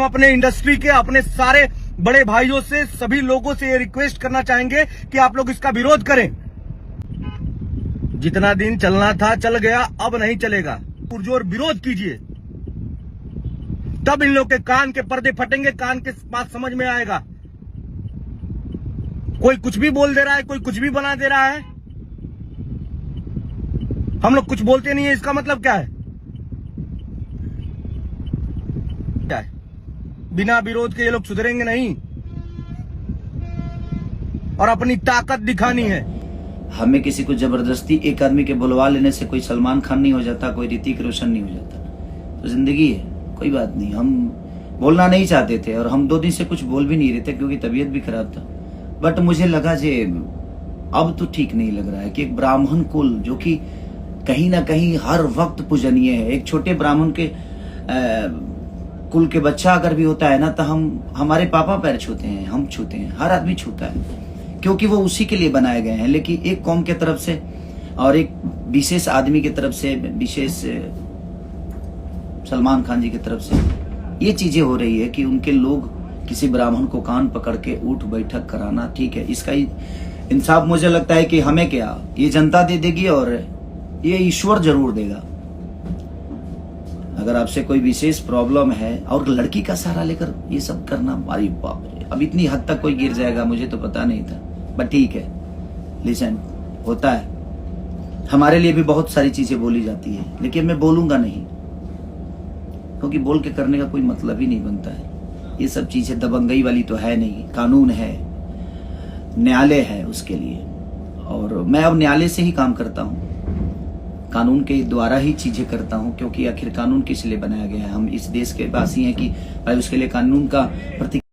हम अपने इंडस्ट्री के अपने सारे बड़े भाइयों से, सभी लोगों से ये रिक्वेस्ट करना चाहेंगे कि आप लोग इसका विरोध करें। जितना दिन चलना था चल गया, अब नहीं चलेगा। पुरजोर विरोध कीजिए, तब इन लोग के कान के पर्दे फटेंगे, कान के पास समझ में आएगा। कोई कुछ भी बोल दे रहा है, कोई कुछ भी बना दे रहा है। हम लोग कुछ बोलते नहीं है, इसका मतलब क्या है? बिना विरोध के ये लोग सुधरेंगे नहीं, और अपनी ताकत दिखानी है। हमें किसी को जबरदस्ती एक आदमी के बुलवा लेने से कोई सलमान खान नहीं हो जाता, कोई ऋतिक रोशन नहीं हो जाता। तो जिंदगी है, कोई बात नहीं। हम बोलना नहीं चाहते थे और हम 2 दिन से कुछ बोल भी नहीं रहे थे क्योंकि तबीयत भी खराब था। बट मुझे लगा जे अब तो ठीक नहीं लग रहा है कि एक ब्राह्मण कुल जो कि कहीं ना कहीं हर वक्त पूजनीय है, एक छोटे ब्राह्मण के कुल के बच्चा अगर भी होता है ना, तो हमारे पापा पैर छूते हैं, हम छूते हैं, हर आदमी छूता है, क्योंकि वो उसी के लिए बनाए गए हैं। लेकिन एक कौम के तरफ से और एक विशेष आदमी की तरफ से, विशेष सलमान खान जी की तरफ से ये चीजें हो रही है कि उनके लोग किसी ब्राह्मण को कान पकड़ के उठ बैठक कराना, ठीक है, इसका इंसाफ मुझे लगता है कि हमें क्या, ये जनता दे देगी और ये ईश्वर जरूर देगा। अगर आपसे कोई विशेष प्रॉब्लम है और लड़की का सहारा लेकर ये सब करना, अरे बाप रे, अब इतनी हद तक कोई गिर जाएगा मुझे तो पता नहीं था। बट ठीक है, लिसन, होता है। हमारे लिए भी बहुत सारी चीजें बोली जाती है, लेकिन मैं बोलूंगा नहीं, क्योंकि बोल के करने का कोई मतलब ही नहीं बनता है। ये सब चीजें दबंगई वाली तो है नहीं, कानून है, न्यायालय है उसके लिए, और मैं अब न्यायालय से ही काम करता हूँ, कानून के द्वारा ही चीजें करता हूँ, क्योंकि आखिर कानून किस लिए बनाया गया है। हम इस देश के वासी हैं कि भाई उसके लिए कानून का प्रति